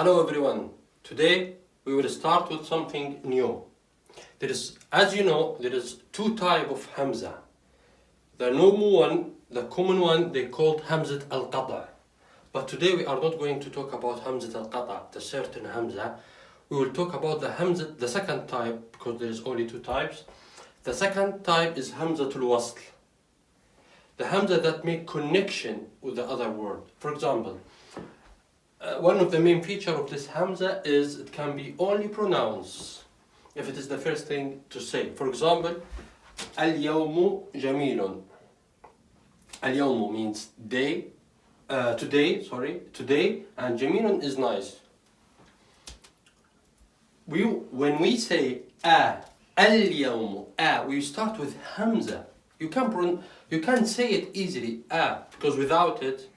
Hello everyone. Today we will start with something new. As you know, there is two types of Hamza. The normal one, the common one, they called Hamzat Al-Gadea. But today we are not going to talk about Hamzat Al-Gadea, the certain Hamza. We will talk about the second type, because there is only two types. The second type is Hamzat Al-Wasel. The Hamza that make connection with the other word. For example, one of the main features of this Hamza is it can be only pronounced if it is the first thing to say. For example, Al-Yawmu Jamilun. Al-Yawmu means today, and Jamilun is nice. When we say Al-Yawmu, we start with Hamza. You can't say it easily, because without it,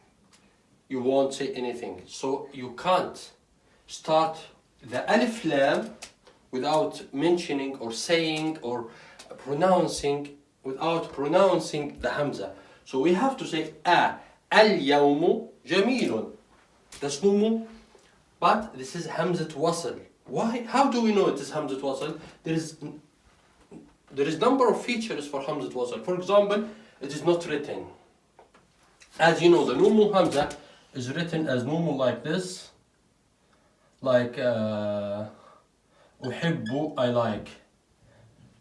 you won't say anything. So you can't start the alif lam without mentioning or saying or pronouncing, without pronouncing the Hamza. So we have to say al-yawmu jamilun. That's normal, but this is Hamzat Wasel. Why? How do we know it is Hamzat Wasel? There is number of features for Hamzat Wasel. For example, it is not written. As you know, the normal Hamza is written as normal like this, like uhibbu, I like.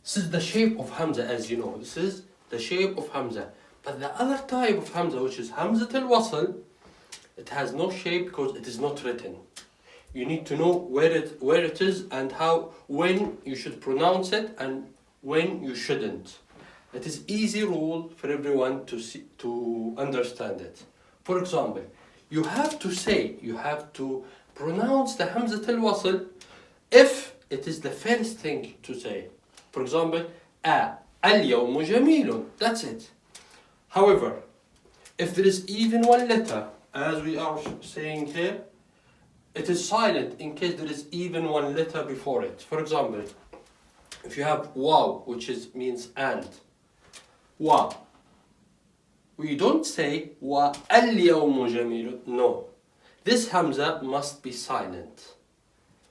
This is the shape of Hamza, as you know. This is the shape of Hamza. But the other type of Hamza, which is Hamzat Al-Wasel, it has no shape because it is not written. You need to know where it is and when you should pronounce it and when you shouldn't. It is easy rule for everyone to understand it. For example, you have to pronounce the Hamzat Al-Wasel if it is the first thing to say. For example, al-yawmu jamilun. That's it. However, if there is even one letter, as we are saying here, it is silent in case there is even one letter before it. For example, if you have waw, which means and, wa, we don't say wa al-yawmu jamilun. No. This Hamza must be silent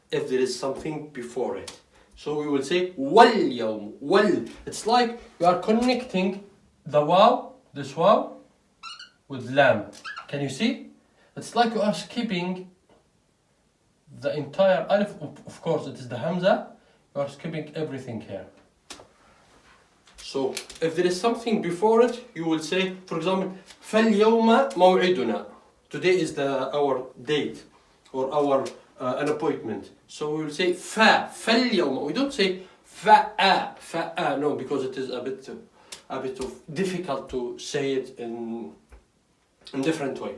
if there is something before it. So we will say wal-yawm. Wal. It's like you are connecting the waw, this waw, with lam. Can you see? It's like you are skipping the entire alif. Of course, it is the Hamza. You are skipping everything here. So if there is something before it, you will say, for example, فَالْيَوْمَ مَوْعِدُنَا. Today is our date or our an appointment. So we will say فَالْيَوْمَ. We don't say فَأَ. No, because it is a bit of difficult to say it in different way.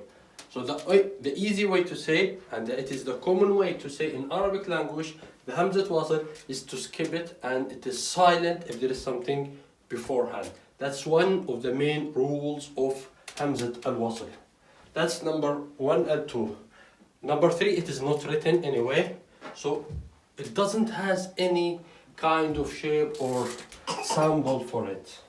So the easy way to say, and it is the common way to say in Arabic language, the Hamzat Wasel is to skip it, and it is silent if there is something beforehand. That's one of the main rules of Hamzat Al-Wasel. That's number 1 and 2. Number 3, it is not written anyway, so it doesn't has any kind of shape or symbol for it.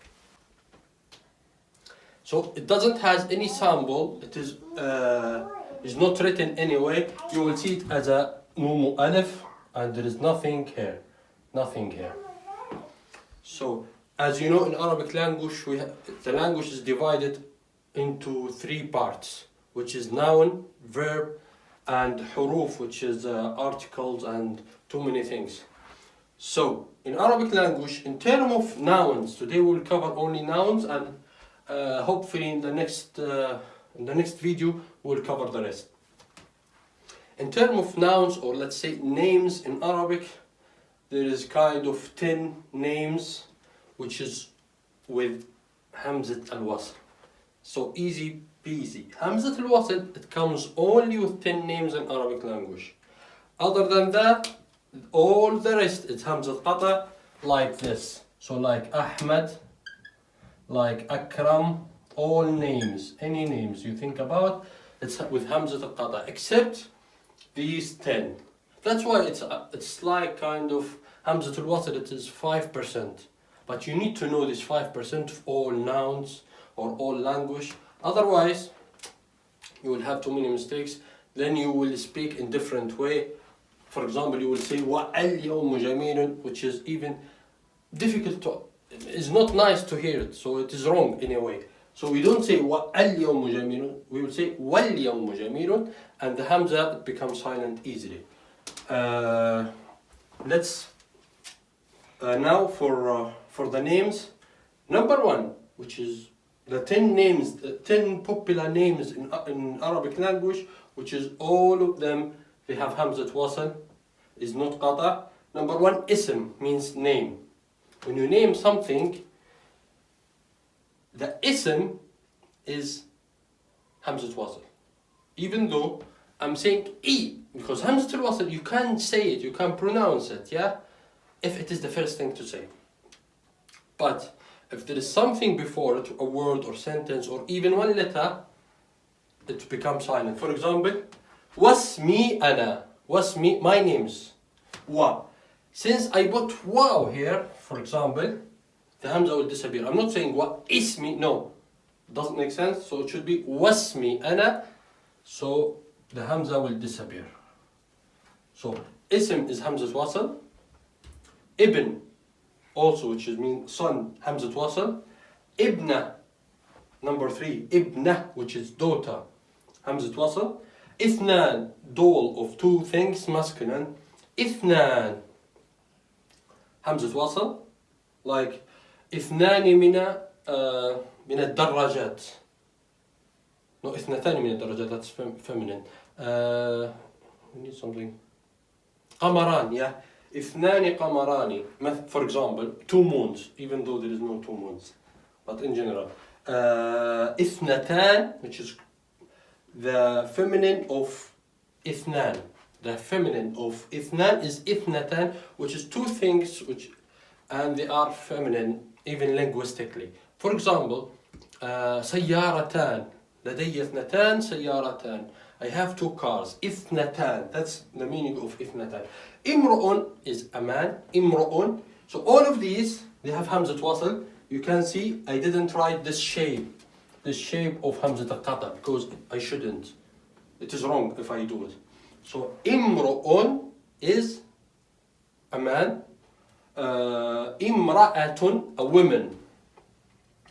So it doesn't has any symbol. It is not written anyway. You will see it as a normal alif, and there is nothing here. Nothing here. So as you know, in Arabic language, the language is divided into 3 parts, which is noun, verb, and huruf, which is articles and too many things. So in Arabic language, in terms of nouns, today we will cover only nouns, and hopefully in the next video we will cover the rest. In terms of nouns, or let's say names in Arabic, there is kind of 10 names, which is with Hamzat Al-Wasel. So easy peasy. Hamzat Al-Wasel, it comes only with 10 names in Arabic language. Other than that, all the rest, it's Hamzat Qata, like this. So like Ahmed, like Akram, all names, any names you think about, it's with Hamzat Al-Qata, except these 10. That's why it's like kind of Hamzat Al-Wasel, it is 5%. But you need to know this 5% of all nouns or all language. Otherwise, you will have too many mistakes. then you will speak in different way. For example, you will say وَالْيَوْمُ جَمِيلٌ, which is even difficult to, it's not nice to hear it, so it is wrong in a way. So we don't say وَالْيَوْمُ جَمِيلٌ, we will say وَالْيَوْمُ جَمِيلٌ, and the Hamza becomes silent easily. Let's now for the names. Number one, which is the 10 names, the 10 popular names in Arabic language, which is all of them, they have Hamzat Wasl, is not qata. Number one, ism means name. When you name something, the ism is Hamzat Wasl. Even though I'm saying E, because Hamzat Al-Wasl, you can say it, you can pronounce it, yeah? If it is the first thing to say. But if there is something before it, a word or sentence or even one letter, it becomes silent. For example, wasmi ana, wasmi, my name's wa. Since I put wow here, for example, the Hamza will disappear. I'm not saying wa ismi, no. Doesn't make sense. So it should be wasmi ana, so the Hamza will disappear. So ism is Hamzat Wasl. Ibn also, which is mean son, Hamzat Wasl. Ibna, number 3, Ibna, which is daughter, Hamzat Wasl. Ithnan, dual of two things, masculine. Ithnan, Hamzat Wasl. Like Ithnani min الدراجات. No, اثنتان من الدراجات, that's feminine. We need something. قمران, yeah. اثنان قمران. For example, 2 moons, even though there is no 2 moons. But in general. اثنتان, which is the feminine of اثنان. The feminine of اثنان is اثنتان, which is 2 things, and they are feminine, even linguistically. For example, سيارتان. لدي اثنتان سيارتان. I have 2 cars. اثنتان. That's the meaning of اثنتان. امرؤ is a man. امرؤ. So all of these, they have Hamzat Wasl. You can see I didn't write this shape of Hamzat al-Qata, because I shouldn't. It is wrong if I do it. So امرؤ is a man. امرأة, a woman.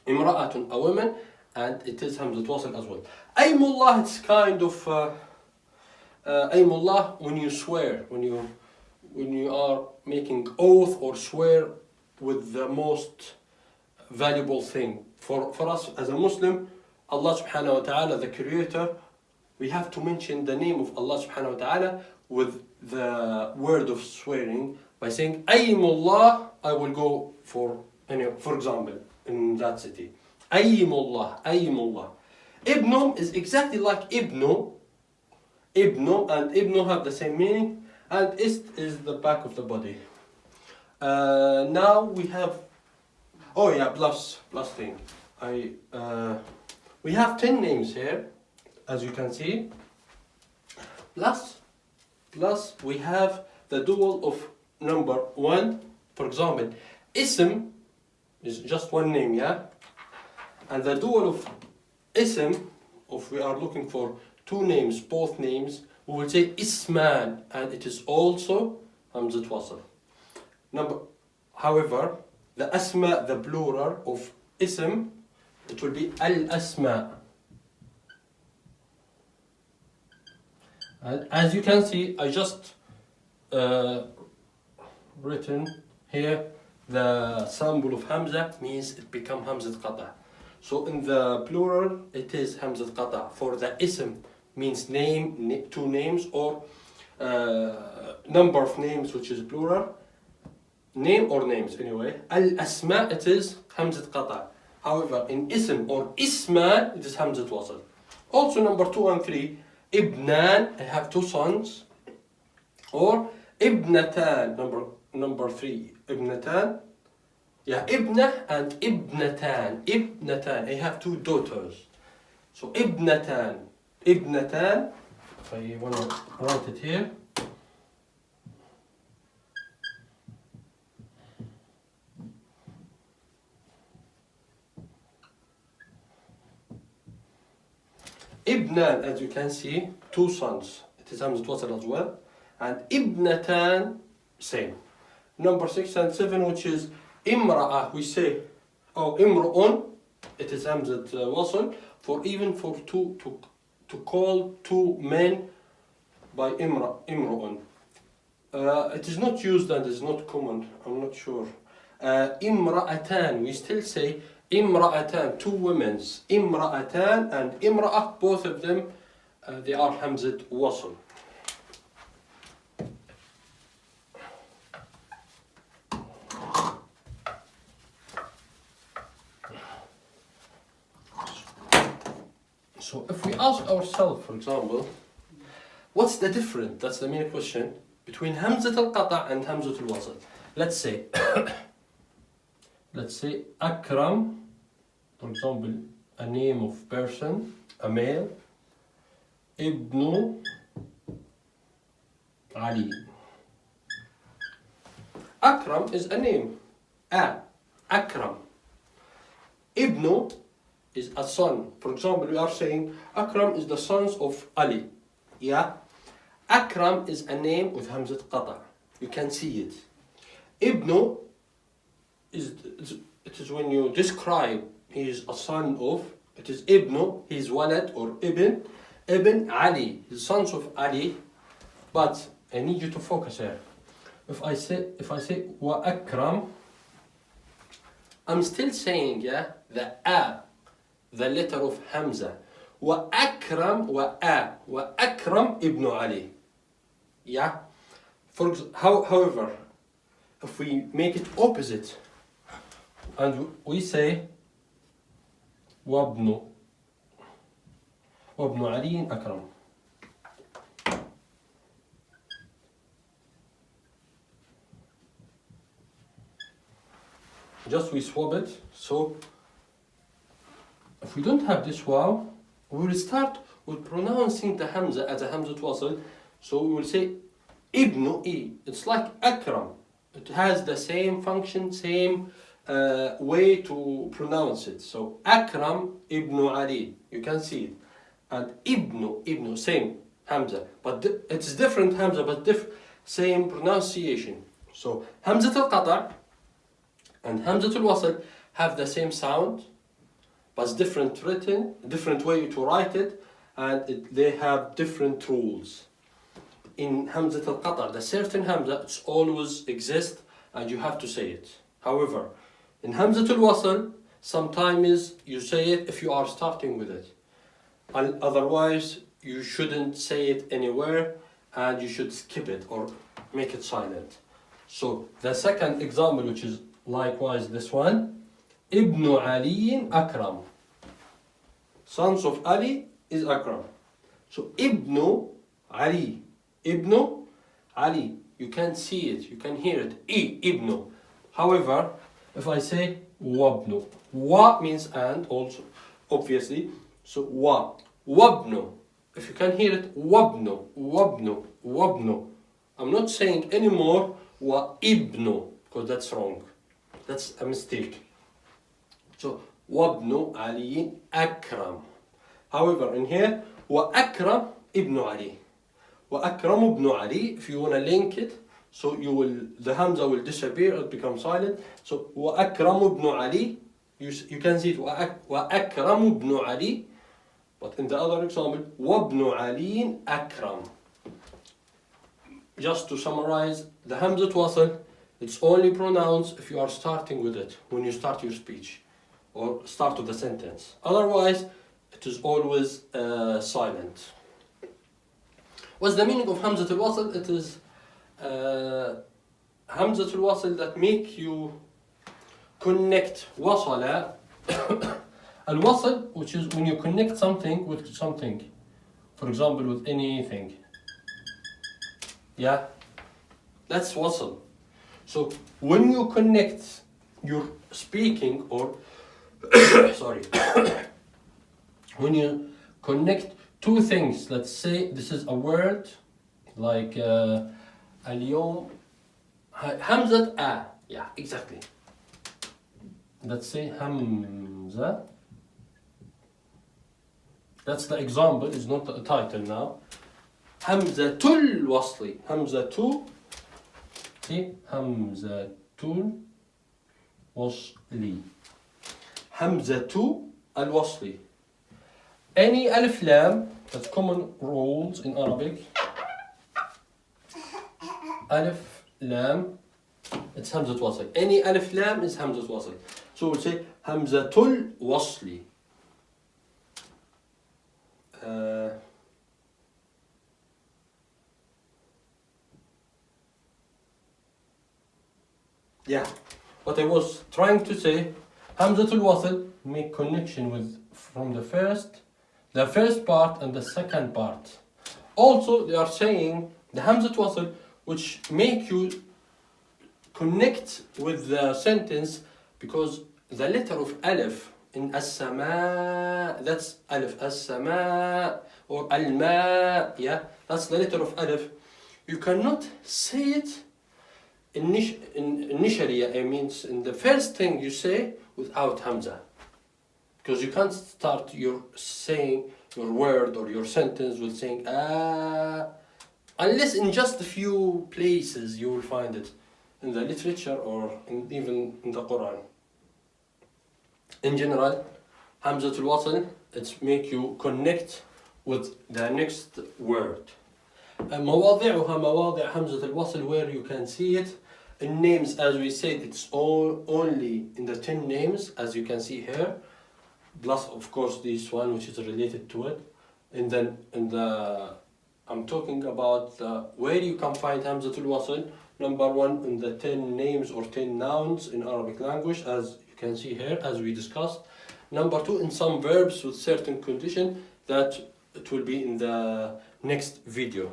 امرأة, a woman. And it is Hamzat Wasl as well. Aymullah, it's kind of Aymullah when you swear, when you are making oath or swear with the most valuable thing. For us as a Muslim, Allah subhanahu wa ta'ala, the creator, we have to mention the name of Allah subhanahu wa ta'ala with the word of swearing by saying Aymullah, I will go for example, in that city. Aymullah, Aymullah. Ibnu is exactly like Ibnu. Ibnu and Ibnu have the same meaning, and Ist is the back of the body. Now we have, oh yeah, plus thing. We have 10 names here, as you can see. Plus we have the dual of number 1. For example, Ism is just one name, yeah? And the dual of ism, if we are looking for 2 names, both names, we will say isman, and it is also Hamzat Wasl. However, the asma, the plural of ism, it will be al-asma. And as you can see, I just written here the sample of Hamza, means it becomes Hamzat Qata. So in the plural, it is Hamzat Qata. For the ism, means name, 2 names, or number of names, which is plural. Name or names, anyway. Al-asma, it is Hamzat Qata. However, in ism or isman, it is Hamzat Wasl. Also number 2 and 3, Ibnan, I have 2 sons. Or Ibnatan, number 3, Ibnatan. Yeah, Ibna and Ibnatan. Ibnatan, I have 2 daughters. So Ibnatan. Ibnatan, if I want to write it here. Ibn ibnan, as you can see, two sons. It is Hamzat Wasl as well. And ibnatan, same. Number 6 and 7, which is imra'a, we say, oh, imru'un, it is Hamzat Wasl, for even for two, to call two men by imru'un. It is not used and is not common, I'm not sure. Imra'atan, we still say imra'atan, two women's. Imra'atan and imra'ah, both of them, they are Hamzat Wasl. So if we ask ourselves, for example, what's the difference, that's the main question, between Hamzat al-Qata' and Hamzat al-Wasl? Let's say Akram, for example, a name of person, a male, Ibnu Ali. Akram is a name, Akram. Ibnu is a son. For example, we are saying Akram is the sons of Ali. Yeah? Akram is a name with Hamzat Qata'. You can see it. Ibnu it is when you describe he is a son of, it is Ibnu, he is Walad or Ibn Ali, the sons of Ali. But I need you to focus here. If I say wa Akram, I'm still saying, yeah, the letter of Hamza. Wa Akram Ibn Ali. Yeah? However, if we make it opposite and we say Wabnu Ali Akram. Just we swap it. So if we don't have this waw, we will start with pronouncing the Hamza as a Hamzat Wasl. So we will say Ibnu E. It's like Akram. It has the same function, same way to pronounce it. So Akram Ibn Ali. You can see it. And Ibnu, same Hamza. But it's different Hamza, but same pronunciation. So Hamzat al-Qata' and Hamzat al-Wasl have the same sound, but it's different way to write it, and they have different rules. In Hamzat al-Qata', the certain Hamza, it's always exist and you have to say it. However, in Hamzat al-Wasl, sometimes you say it if you are starting with it. And otherwise, you shouldn't say it anywhere and you should skip it or make it silent. So the second example, which is likewise this one, Ibn Ali Akram. Sons of Ali is Akram. So Ibn Ali. You can see it, you can hear it. Ibn. However, if I say Wabnu, Wa means and also, obviously. So Wabnu. If you can hear it, Wabnu. I'm not saying anymore Wa Ibnu, because that's wrong. That's a mistake. So Wabnu Ali Akram. However, in here, Wa Akram Ibn Ali. Wa Akram Ibn Ali, if you want to link it, so the Hamza will disappear, it becomes silent. So Wa Akram Ibn Ali, you can see it, Wa Akram Ibn Ali. But in the other example, Wabnu Ali Akram. Just to summarize, the Hamzat Wasl, it's only pronounced if you are starting with it, when you start your speech, or start of the sentence. Otherwise, it is always silent. What's the meaning of Hamzat Al-Wasl? It is Hamzat Al-Wasl that make you connect wasala. Al-Wasl, which is when you connect something with something. For example, with anything. Yeah? That's wasl. So when you connect your speaking or sorry, when you connect two things, let's say this is a word like al-yawm, Hamzat a. Yeah, exactly. Let's say Hamza That's the example, it's not a title now. Hamzat Al-Wasli. Hamzat, see? Hamzat Al-Wasli. Hamzat Al-Wasli. Any alif lam, that's common rules in Arabic. Alif lam, it's Hamzat Wasl. Any alif lam is Hamzat Wasl. So we'll say Hamzatul Wasli. Yeah, what I was trying to say, Hamzatul Wasl make connection with from the first part and the second part. Also, they are saying the Hamzat Wasl which make you connect with the sentence because the letter of alif in as-sama, that's alif as-sama or al-ma, yeah, that's the letter of alif. You cannot say it initially, I mean in the first thing you say without hamza, because you can't start your saying your word or your sentence with saying unless in just a few places you will find it in the literature or even in the Quran. In general, Hamzat al-Wasl, it's make you connect with the next word. مواضعها مواضع همزة الوصل, where you can see it in names, as we said, it's all only in the 10 names, as you can see here, plus of course this one which is related to it. And then I'm talking about where you can find Hamzat al-Wasl. Number one, in the 10 names or 10 nouns in Arabic language, as you can see here, as we discussed. Number two, in some verbs with certain condition, that it will be in the next video.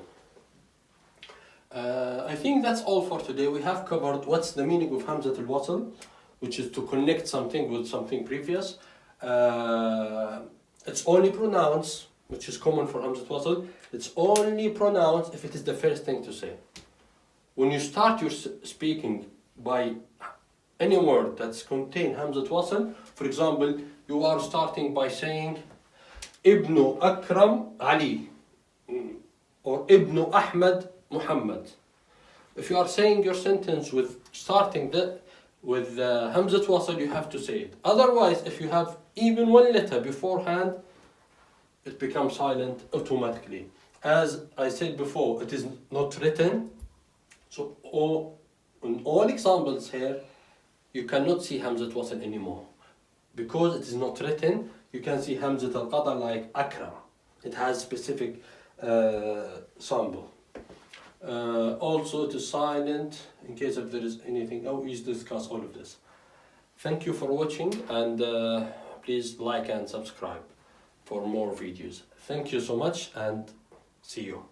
I think that's all for today. We have covered what's the meaning of Hamzat al-Wasl, which is to connect something with something previous. It's only pronounced, which is common for Hamzat al-Wasl. It's only pronounced if it is the first thing to say. When you start your speaking by any word that's contain Hamzat Wasl, for example, you are starting by saying Ibn Akram Ali or Ibn Ahmad Muhammad. If you are saying your sentence with starting with Hamzat Wasl, you have to say it. Otherwise, if you have even one letter beforehand, it becomes silent automatically. As I said before, it is not written. So in all examples here, you cannot see Hamzat Wasl anymore. Because it is not written, you can see Hamzat al-Qada like Akram. It has specific sample. Also it is silent in case if there is anything. We discuss all of this. Thank you for watching, and please like and subscribe for more videos. Thank you so much, and see you.